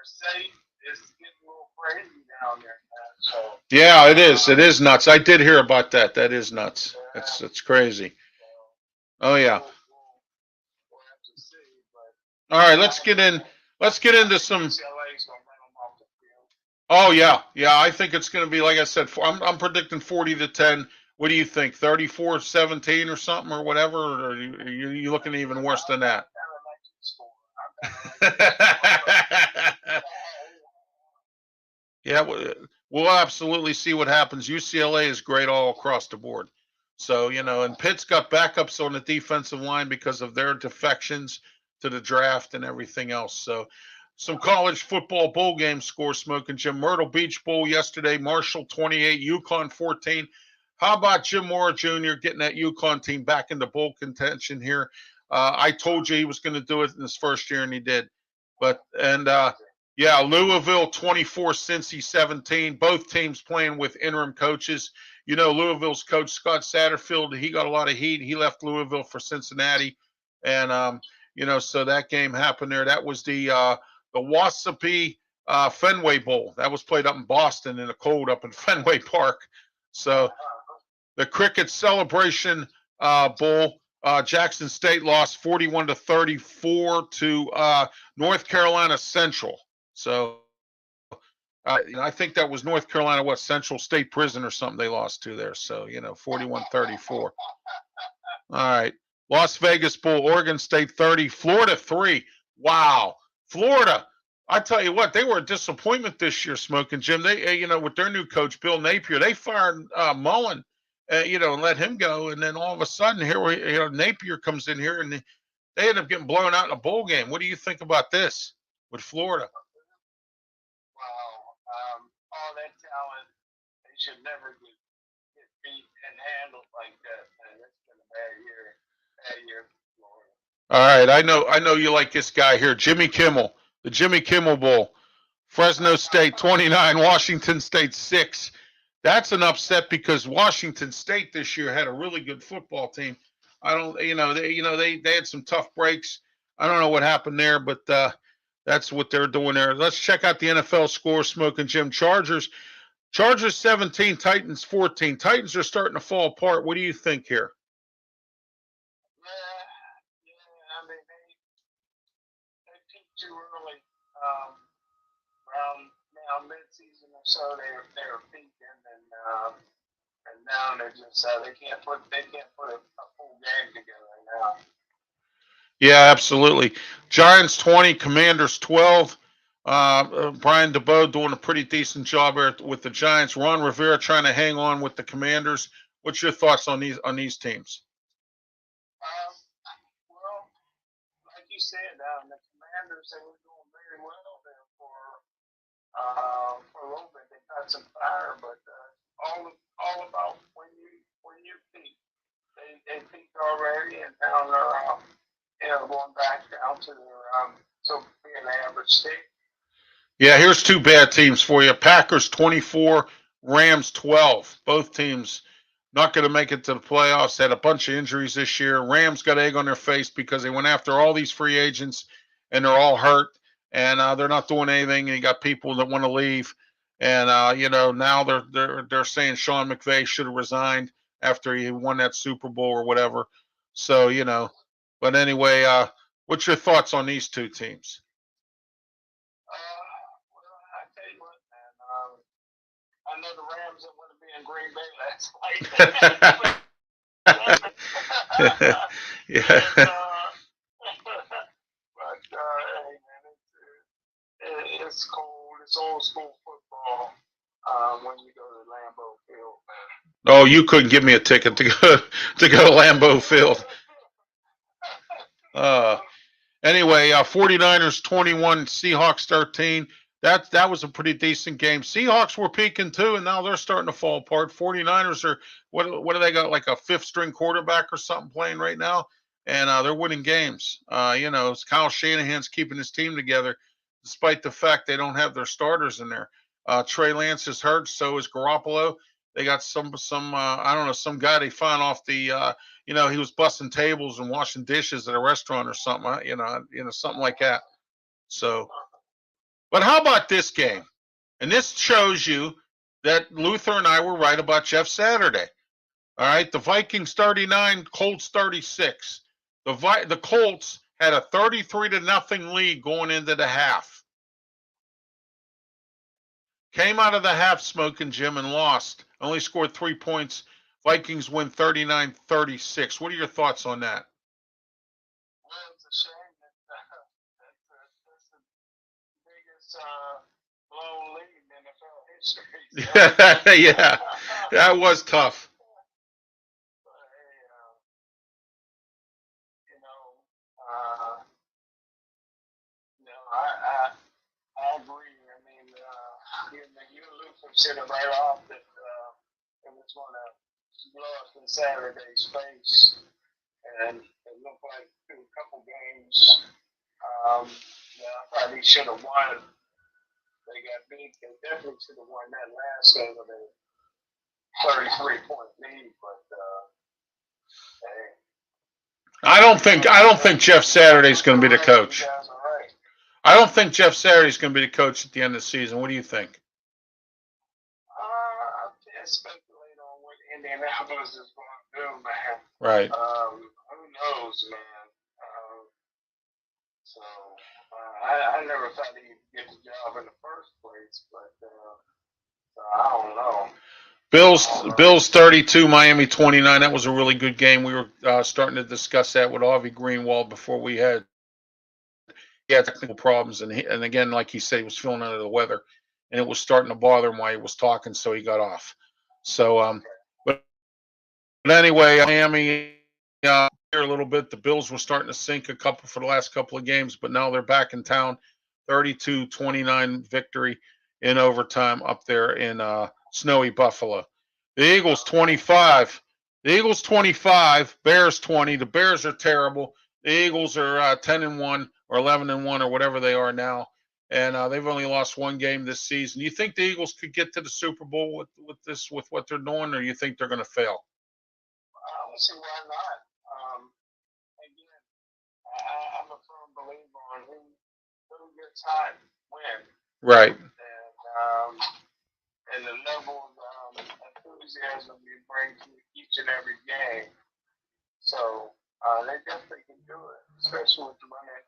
safe. It's getting a little crazy down there, man. So. Yeah, it is. It is nuts. I did hear about that. That is nuts. Yeah. It's crazy. Oh yeah. We'll have to see, but. All right, let's get into some. Oh yeah, I think it's going to be, like I said, I'm predicting 40 to 10. What do you think? 34-17 or something or whatever? Or are you looking even worse than that? Yeah, we'll absolutely see what happens. UCLA is great all across the board. So, and Pitt's got backups on the defensive line because of their defections to the draft and everything else. So, some college football bowl game score, Smokin' Jim. Myrtle Beach Bowl yesterday, Marshall 28, UConn 14. How about Jim Mora Jr. getting that UConn team back into bowl contention here? I told you he was going to do it in his first year, and he did. Louisville 24, Cincy 17. Both teams playing with interim coaches. Louisville's coach, Scott Satterfield, he got a lot of heat. He left Louisville for Cincinnati. And, so that game happened there. That was the Wasapee Fenway Bowl. That was played up in Boston in the cold up in Fenway Park. So the Cricket Celebration Bowl, Jackson State lost 41-34 to North Carolina Central. So I think that was North Carolina, Central State Prison or something they lost to there. So, 41-34. All right. Las Vegas Bowl, Oregon State 30, Florida 3. Wow. Florida, I tell you what, they were a disappointment this year, Smokin' Jim. They, with their new coach, Bill Napier, they fired Mullen, and let him go. And then all of a sudden, here Napier comes in here, and they end up getting blown out in a bowl game. What do you think about this with Florida? Wow. All that talent, they should never get beat and handled like that, man. It's been a bad year. All right, I know you like this guy here, Jimmy Kimmel, the Jimmy Kimmel Bowl. Fresno State 29, Washington State 6. That's an upset because Washington State this year had a really good football team. I don't, they had some tough breaks. I don't know what happened there, but that's what they're doing there. Let's check out the NFL score. Smoking Jim. Chargers 17, Titans 14. Titans are starting to fall apart. What do you think here? Yeah. I mean, they peaked too early. Around now mid-season or so, they were peaking, and now they're just they can't put a full game together now. Yeah, absolutely. Giants 20, Commanders 12. Brian DeBoe doing a pretty decent job here with the Giants. Ron Rivera trying to hang on with the Commanders. What's your thoughts on these teams? Well, like you said, the Commanders, they were doing very well there for a little bit. They got some fire, but all about when you peak. They peaked already, and now they're going back down to their being average state. Yeah, here's two bad teams for you. Packers 24, Rams 12. Both teams not going to make it to the playoffs. Had a bunch of injuries this year. Rams got egg on their face because they went after all these free agents, and they're all hurt, and they're not doing anything. And you got people that want to leave, and now they're saying Sean McVay should have resigned after he won that Super Bowl or whatever. So but anyway, what's your thoughts on these two teams? Well, I tell you what, man. I know the Rams are going to be in Green Bay last night. Yeah. But hey, man, it's cold. It's old school football. When you go to Lambeau Field, man. Oh, you couldn't give me a ticket to go to Lambeau Field. Anyway, 49ers 21, Seahawks 13. That was a pretty decent game. Seahawks were peaking too, and now they're starting to fall apart. 49ers are what do they got, like a fifth string quarterback or something playing right now, and they're winning games. Kyle Shanahan's keeping his team together despite the fact they don't have their starters in there. Trey Lance is hurt, so is Garoppolo. They got some I don't know, some guy they found off the he was busting tables and washing dishes at a restaurant or something, something like that. So, but how about this game? And this shows you that Luther and I were right about Jeff Saturday. All right, the Vikings 39, Colts 36. The Colts had a 33-0 lead going into the half. Came out of the half Smoking Jim and lost. Only scored 3 points. Vikings win 39-36. What are your thoughts on that? Well, it's a shame that's the biggest blown lead in NFL history. Yeah, that was tough. I agree. I mean, you and Luther said it right off that it was going to blow up in Saturday's face, and it looked like through a couple games, probably should have won. They got beat. They definitely should have won that last game with a 33-point lead, but hey. I don't think Jeff Saturday's going to be the coach. I don't think Jeff Saturday's going to be the coach at the end of the season. What do you think? I can't speculate on what Indianapolis is going to do, man. Right. Who knows, man? I never thought he'd get the job in the first place, but I don't know. Bills 32, Miami 29. That was a really good game. We were starting to discuss that with Avi Greenwald before we had technical problems, and again, like he said, he was feeling under the weather, and it was starting to bother him while he was talking, so he got off. So, but anyway, Miami here a little bit. The Bills were starting to sink for the last couple of games, but now they're back in town. 32-29 victory in overtime up there in snowy Buffalo. The Eagles 25. The Eagles 25. Bears 20. The Bears are terrible. The Eagles are 10-1 or 11-1 or whatever they are now, and they've only lost one game this season. You think the Eagles could get to the Super Bowl with what they're doing, or you think they're going to fail? I don't see why not. Again, I'm a firm believer on who gets hot when. Right. And the level of enthusiasm you bring to each and every game. So they definitely can do it, especially with running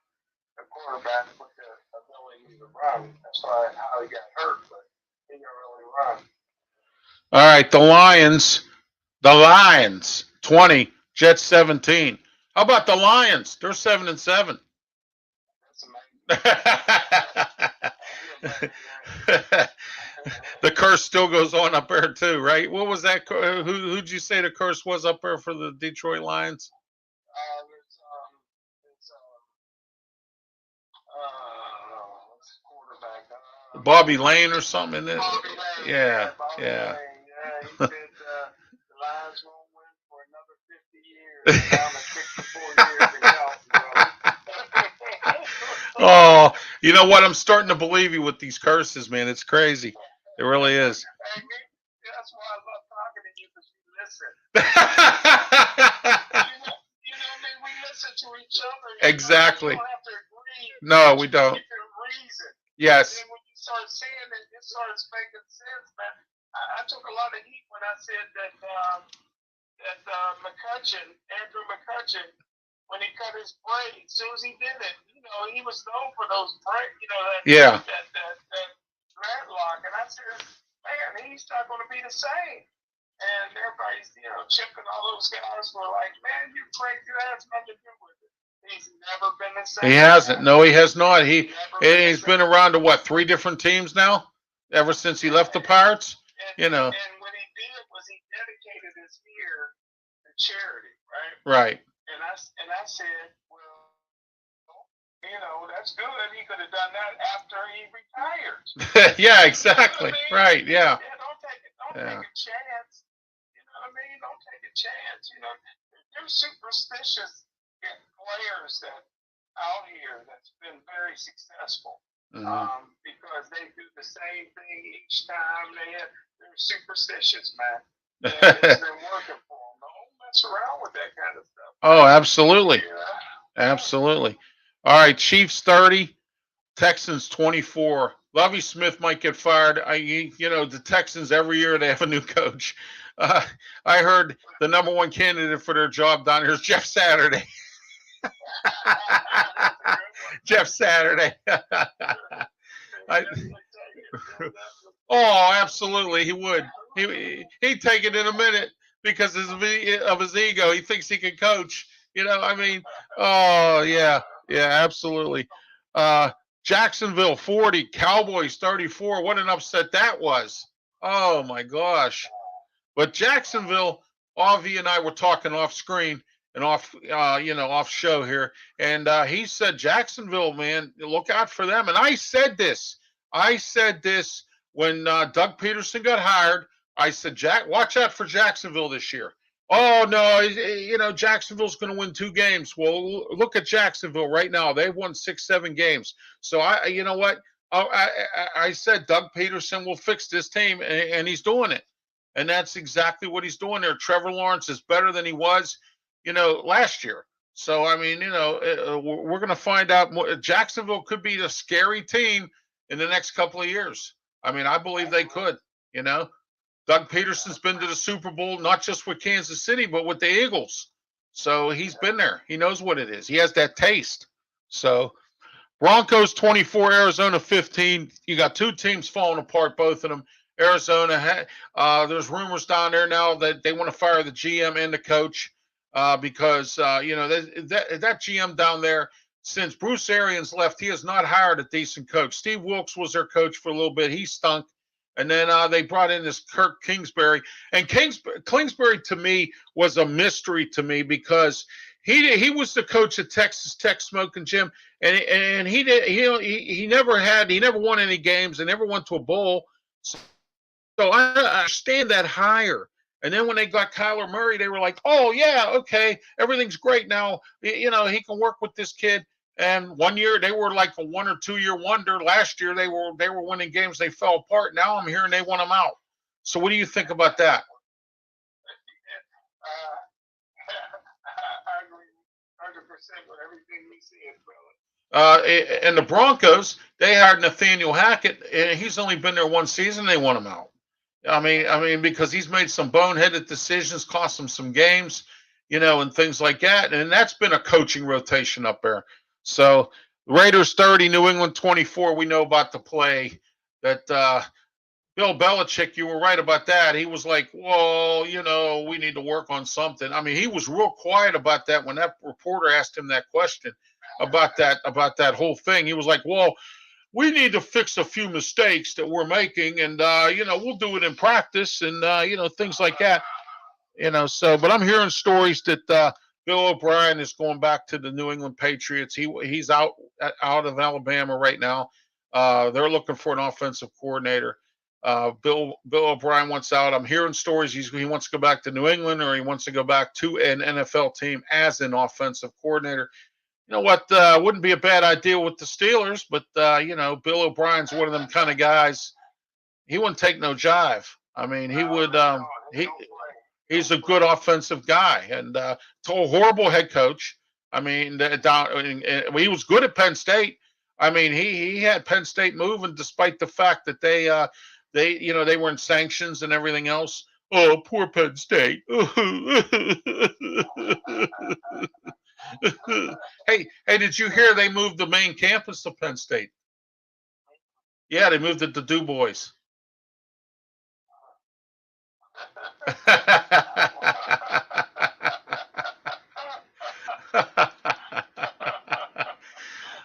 the quarterback with the ability to run. That's why how he got hurt, but he can really run. All right, the Lions 20, Jets 17. How about the Lions? They're 7-7. The curse still goes on up there too, right? What was that? Who'd you say the curse was up there for the Detroit Lions? It's quarterback. Bobby Lane or something, isn't it? Bobby Lane, Yeah. Bobby Lane. Yeah, he said the Lions won't win for another 50 years. Down to 64 years ago. Oh, you know what? I'm starting to believe you with these curses, man. It's crazy. It really is. Hey, that's why I love talking to you, because you listen. You know, man, we listen to each other. Exactly. You don't have to agree. No, we don't. You can reason. Yes. And then when you start saying it, it starts making sense, man. I took a lot of heat when I said that Andrew McCutcheon, when he cut his braid, as soon as he did it, you know, he was known for those braids, you know, that dreadlock. And I said, man, he's not going to be the same. And everybody's, you know, chipping all those guys were like, man, you crazy, that has nothing to do with it. He's never been the same. He hasn't. No, he has not. He's been around to what, 3 different teams now? Ever since he left the Pirates? And, you know. And what he did was he dedicated his year to charity, right? Right. And I said, well, you know, that's good. He could have done that after he retired. Yeah, exactly. You know what I mean? Right, yeah. Don't take a chance. You know what I mean? Don't take a chance. You know, there's superstitious players that out here that's been very successful. Because they do the same thing each time. They're superstitious, man. It's been working for them. Don't mess around with that kind of stuff. Oh, absolutely. Yeah. Absolutely. All right, Chiefs 30, Texans 24. Lovie Smith might get fired. You know, the Texans every year they have a new coach. I heard the number 1 candidate for their job down here is Jeff Saturday. Jeff Saturday. Oh, absolutely, he would. He'd take it in a minute because of his ego. He thinks he can coach. You know, I mean, oh yeah, absolutely. Jacksonville 40, Cowboys 34. What an upset that was. Oh my gosh. But Jacksonville, Avi and I were talking off screen and off show here, and he said Jacksonville, man, look out for them. And I said this when Doug Peterson got hired. I said, watch out for Jacksonville this year. Oh no, you know, Jacksonville's going to win 2 games. Well, look at Jacksonville right now. They've won 6-7 games. So you know what? I said Doug Peterson will fix this team, and he's doing it. And that's exactly what he's doing there. Trevor Lawrence is better than he was, you know, last year. So, I mean, you know, we're going to find out more. Jacksonville could be a scary team in the next couple of years. I mean, I believe they could, you know. Doug Peterson's been to the Super Bowl, not just with Kansas City, but with the Eagles. So he's been there. He knows what it is. He has that taste. So Broncos 24, Arizona 15. You got 2 teams falling apart, both of them. Arizona, there's rumors down there now that they want to fire the GM and the coach because, you know, that GM down there, since Bruce Arians left, he has not hired a decent coach. Steve Wilkes was their coach for a little bit. He stunk. And then they brought in this Kirk Kingsbury. And Kingsbury, to me, was a mystery to me because he was the coach at Texas Tech, Smokin, Jim. And he never won any games and never went to a bowl. So I understand that hire. And then when they got Kyler Murray, they were like, oh, yeah, okay, everything's great now. You know, he can work with this kid. And one year they were like a 1 or 2 year wonder. Last year they were winning games. They fell apart. Now I'm hearing they want them out. So what do you think about that? I agree 100% with everything we said, brother. And the Broncos, they hired Nathaniel Hackett, and he's only been there one season. They want him out. I mean, because he's made some boneheaded decisions, cost them some games, and things like that. And that's been a coaching rotation up there. So Raiders 30, New England 24. We know about the play that Bill Belichick. You were right about that. He was like, "Well, we need to work on something." I mean, he was real quiet about that when that reporter asked him that question about that whole thing. He was like, "Well, we need to fix a few mistakes that we're making, and we'll do it in practice, and things like that." So, but I'm hearing stories that Bill O'Brien is going back to the New England Patriots. He's out of Alabama right now. They're looking for an offensive coordinator. Bill O'Brien wants out. I'm hearing stories he wants to go back to New England, or he wants to go back to an NFL team as an offensive coordinator. You know what? Wouldn't be a bad idea with the Steelers, but Bill O'Brien's one of them kind of guys. He wouldn't take no jive. I mean, he would. He's a good offensive guy, and a horrible head coach. I mean, he was good at Penn State. I mean, he had Penn State moving despite the fact that they were in sanctions and everything else. Oh, poor Penn State. Hey, did you hear they moved the main campus to Penn State? Yeah, they moved it to Du Bois.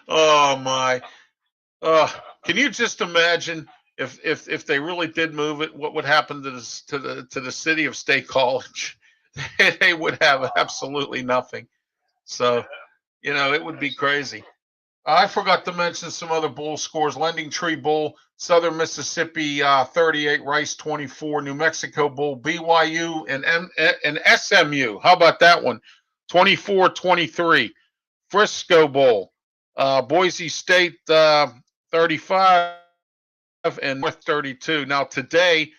Oh my. Can you just imagine if they really did move it, what would happen to the city of State College? They would have absolutely nothing. So, it would be crazy. I forgot to mention some other bowl scores. Lending Tree Bowl, Southern Mississippi 38, Rice 24, New Mexico Bowl, BYU and SMU. How about that one? 24-23. Frisco Bowl, Boise State 35 and North 32. Now today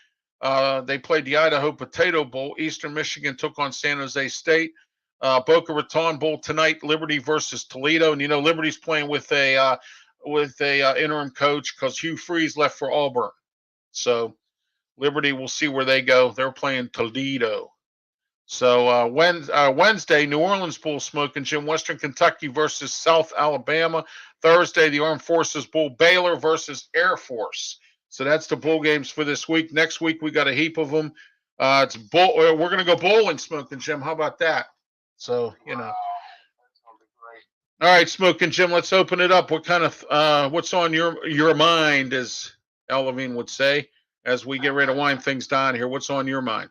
they played the Idaho Potato Bowl. Eastern Michigan took on San Jose State. Boca Raton Bowl tonight, Liberty versus Toledo, and Liberty's playing with a interim coach because Hugh Freeze left for Auburn. So Liberty, we'll see where they go. They're playing Toledo. So Wednesday, New Orleans Bowl, Smokin' Jim, Western Kentucky versus South Alabama. Thursday, the Armed Forces Bowl, Baylor versus Air Force. So that's the bowl games for this week. Next week, we got a heap of them. It's bowl. We're going to go bowling, Smokin' Jim. How about that? So, All right, Smokin' Jim, let's open it up. What's on your mind, as Al Levine would say, as we get ready to wind things down here? What's on your mind?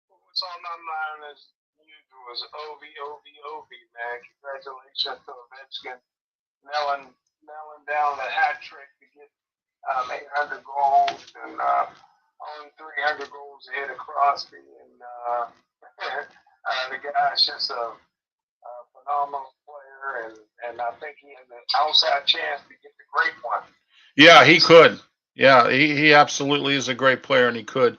What's on my mind as usual is OV, man. Congratulations to the Mexican nailing down the hat trick to get 800 goals and only 300 goals ahead of Crosby. And the guy's just a phenomenal player, and I think he has an outside chance to get the great one. Yeah, he could. Yeah, he absolutely is a great player, and he could.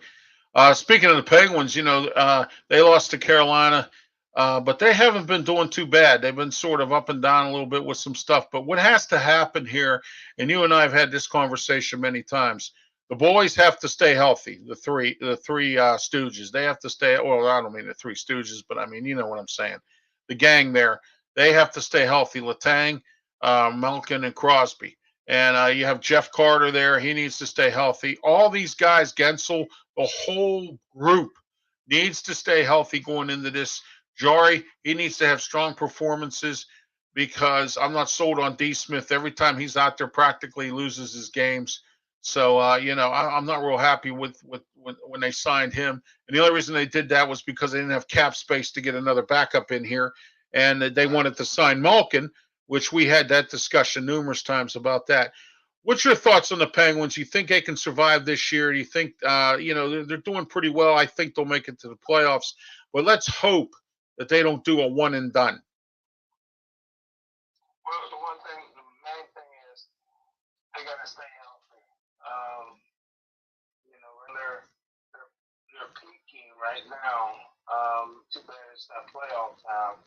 Speaking of the Penguins, they lost to Carolina, but they haven't been doing too bad. They've been sort of up and down a little bit with some stuff. But what has to happen here, and you and I have had this conversation many times, the boys have to stay healthy. The three Stooges, they have to stay. Well, I don't mean the Three Stooges, but I mean, you know what I'm saying. The gang there, they have to stay healthy. Letang, Malkin, and Crosby. And you have Jeff Carter there. He needs to stay healthy. All these guys, Gensel, the whole group needs to stay healthy going into this. Jari, he needs to have strong performances because I'm not sold on D. Smith. Every time he's out there, practically loses his games. So, I'm not real happy with when they signed him. And the only reason they did that was because they didn't have cap space to get another backup in here. And they wanted to sign Malkin, which we had that discussion numerous times about that. What's your thoughts on the Penguins? You think they can survive this year? Do you think, they're doing pretty well? I think they'll make it to the playoffs. But let's hope that they don't do a one and done. Well, the one thing, the main thing is they got to stay healthy. You know, and they're peaking right now. Too bad it's not playoff time.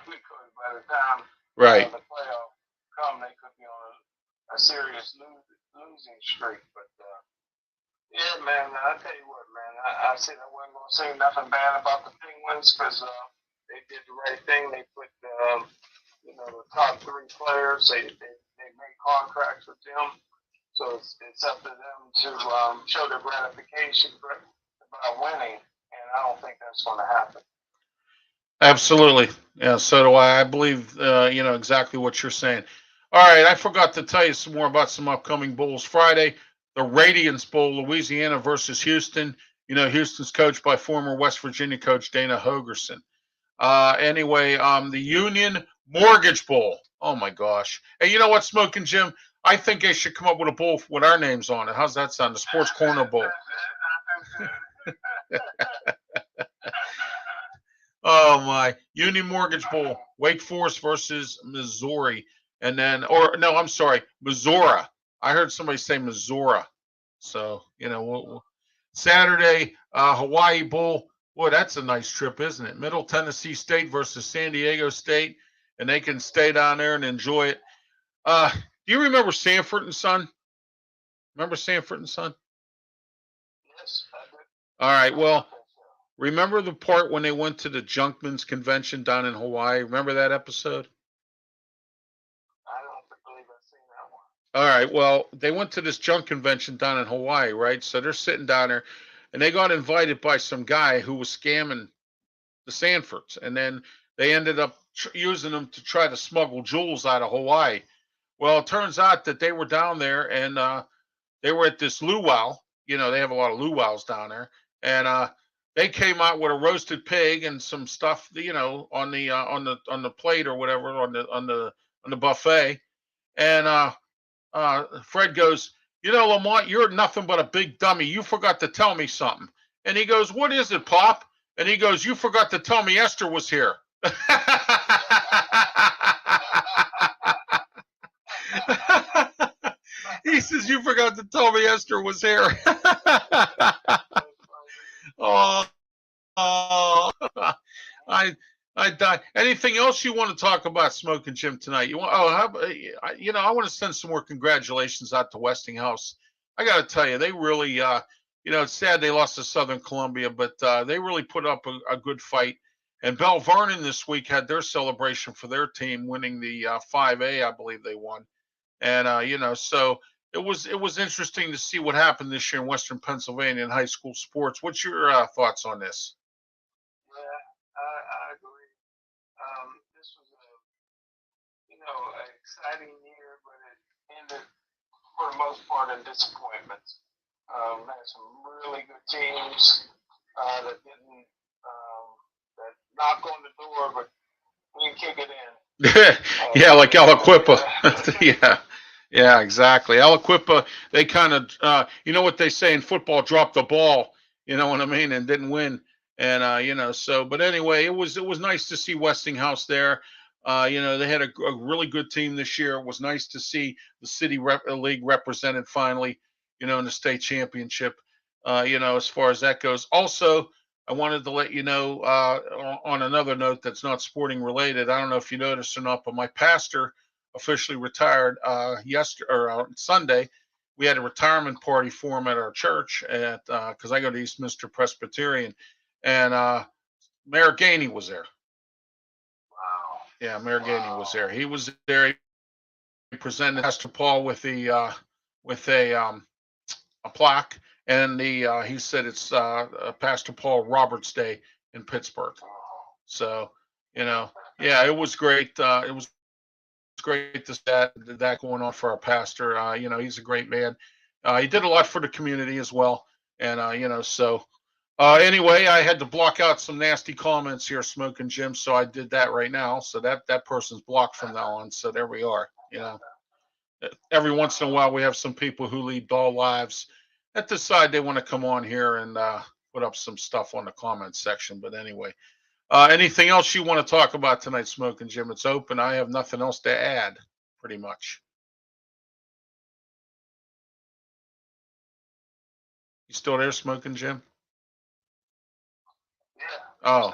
Because by the time Right. the playoff come, they could be on a serious losing streak. But yeah, man, I tell you what, man, I said I wasn't gonna say nothing bad about the Penguins because they did the right thing. They put you know, the top three players. They made contracts with them. So it's up to them to show their gratification about winning, and I don't think that's going to happen. Absolutely. Yeah, so do I. I believe you know exactly what you're saying. All right, I forgot to tell you some more about some upcoming bowls. Friday, the Radiance Bowl, Louisiana versus Houston. You know, Houston's coached by former West Virginia coach Dana Hogerson. Anyway, the Union Mortgage Bowl. Oh my gosh. Hey, you know what, Smoking Jim? I think they should come up with a bowl with our names on it. How's that sound? The Sports Corner Bowl. Oh my. Union Mortgage Bowl. Wake Forest versus Missouri. And then, or no, I'm sorry, Missouri. I heard somebody say Missouri. So, you know, Saturday, Hawaii Bowl. Boy, that's a nice trip, isn't it? Middle Tennessee State versus San Diego State, and they can stay down there and enjoy it. Do you remember Sanford and Son? Remember Sanford and Son? Yes, I do. All right. Well, remember the part when they went to the Junkman's convention down in Hawaii? Remember that episode? I don't believe I've seen that one. All right. Well, they went to this junk convention down in Hawaii, right? So they're sitting down there, and they got invited by some guy who was scamming the Sanfords, and then they ended up using them to try to smuggle jewels out of Hawaii. Well, it turns out that they were down there, and they were at this luau. You know, they have a lot of luau's down there, and they came out with a roasted pig and some stuff, you know, on the plate or whatever on the buffet, and Fred goes, you know, Lamont, you're nothing but a big dummy. You forgot to tell me something. And he goes, what is it, Pop? And he goes, you forgot to tell me Esther was here. He says, you forgot to tell me Esther was here. Oh, oh, I I die. Anything else you want to talk about, Smoking Jim, tonight? You want? Oh, you know, I want to send some more congratulations out to Westinghouse. I got to tell you, they really, you know, it's sad they lost to Southern Columbia, but they really put up a good fight. And Bell Vernon this week had their celebration for their team winning the 5A, I believe they won. And you know, so it was interesting to see what happened this year in Western Pennsylvania in high school sports. What's your thoughts on this? Yeah, I agree. This was an exciting year, but it ended for the most part in disappointments. Had some really good teams that didn't that knock on the door, but we didn't kick it in. Yeah, like Aliquippa. Yeah. Yeah, exactly. Aliquippa, they kind of, you know what they say in football, dropped the ball, you know what I mean, and didn't win. And, you know, so, but anyway, it was nice to see Westinghouse there. You know, they had a really good team this year. It was nice to see the city league represented finally, you know, in the state championship, you know, as far as that goes. Also, I wanted to let you know on another note that's not sporting related. I don't know if you noticed or not, but my pastor officially retired yesterday or Sunday. We had a retirement party for him at our church at because I go to Eastminster Presbyterian, and Mayor Gainey was there. Wow. Yeah, Mayor Gainey was there. He was there. He presented Pastor Paul with with a plaque, and he said it's Pastor Paul Roberts Day in Pittsburgh. So you know, yeah, it was great. It was great to see that going on for our pastor. You know, he's a great man. He did a lot for the community as well, and you know, so anyway, I had to block out some nasty comments here, Smoking Jim, so I did that right now. So that person's blocked from now on. So there we are. You know, every once in a while we have some people who lead dull lives that decide they want to come on here and put up some stuff on the comment section. But anyway, Anything else you want to talk about tonight, Smoking Jim? It's open. I have nothing else to add, pretty much. You still there, Smoking Jim? Yeah. Oh,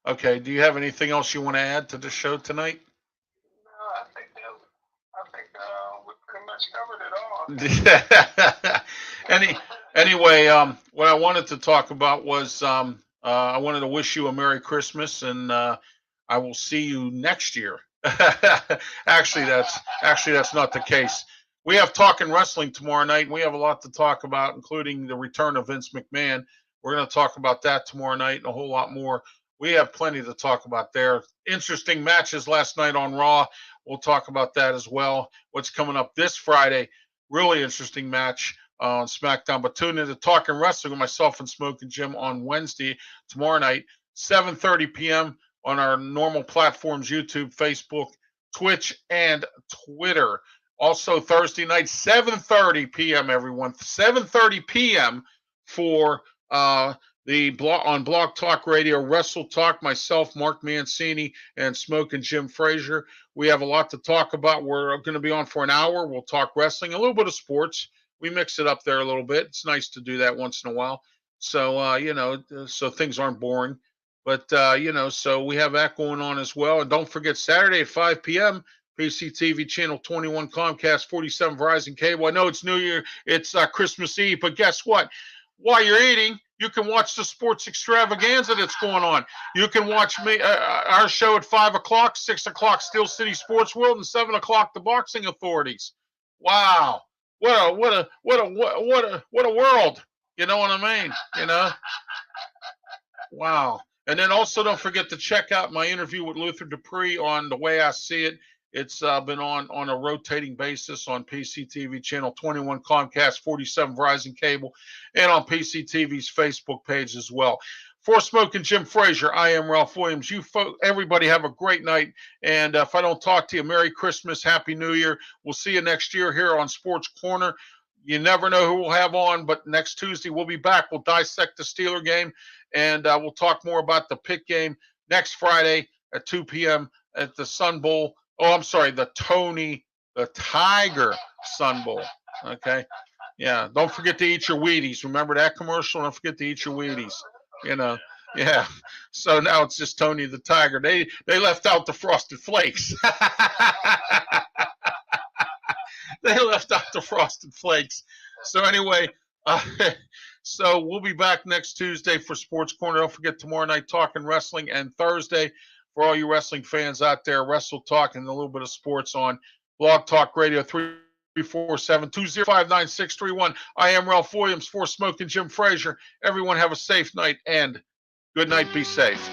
okay. Do you have anything else you want to add to the show tonight? No, I think we pretty much covered it all. Anyway, what I wanted to talk about was I wanted to wish you a Merry Christmas, and I will see you next year. actually, that's not the case. We have Talking Wrestling tomorrow night, and we have a lot to talk about, including the return of Vince McMahon. We're going to talk about that tomorrow night and a whole lot more. We have plenty to talk about there. Interesting matches last night on Raw. We'll talk about that as well. What's coming up this Friday? Really interesting match on SmackDown. But tune in to Talking Wrestling with myself and Smoking Jim on Wednesday, tomorrow night, 7:30 p.m. on our normal platforms, YouTube, Facebook, Twitch, and Twitter. Also Thursday night, 7:30 p.m. everyone, 7:30 p.m. for the on Blog Talk Radio, Wrestle Talk, myself, Mark Mancini, and Smokin' Jim Frazier. We have a lot to talk about. We're going to be on for an hour. We'll talk wrestling, a little bit of sports. We mix it up there a little bit. It's nice to do that once in a while. So, so things aren't boring. But, so we have that going on as well. And don't forget, Saturday at 5 p.m., PCTV Channel 21, Comcast 47, Verizon Cable. I know it's New Year, it's Christmas Eve, but guess what? While you're eating, you can watch the sports extravaganza that's going on. You can watch me our show at 5 o'clock, 6 o'clock, Steel City Sports World, and 7 o'clock, the Boxing Authorities. Wow, what a world! You know what I mean? Wow. And then also don't forget to check out my interview with Luther Dupree on The Way I See It. It's been on a rotating basis on PCTV Channel 21, Comcast 47, Verizon Cable, and on PCTV's Facebook page as well. For Smokin' Jim Frazier, I am Ralph Williams. Everybody have a great night. And if I don't talk to you, Merry Christmas, Happy New Year. We'll see you next year here on Sports Corner. You never know who we'll have on, but next Tuesday we'll be back. We'll dissect the Steeler game, and we'll talk more about the Pitt game next Friday at 2 p.m. at the Sun Bowl. Oh, I'm sorry, the Tiger Sun Bowl. Okay. Yeah. Don't forget to eat your Wheaties. Remember that commercial? Don't forget to eat your Wheaties. Yeah. So now it's just Tony the Tiger. They left out the Frosted Flakes. They left out the Frosted Flakes. So anyway, so we'll be back next Tuesday for Sports Corner. Don't forget tomorrow night Talking Wrestling, and Thursday for all you wrestling fans out there, Wrestle Talk and a little bit of sports on Blog Talk Radio 347-205-9631. I am Ralph Williams for Smokin' Jim Frazier. Everyone have a safe night and good night. Be safe.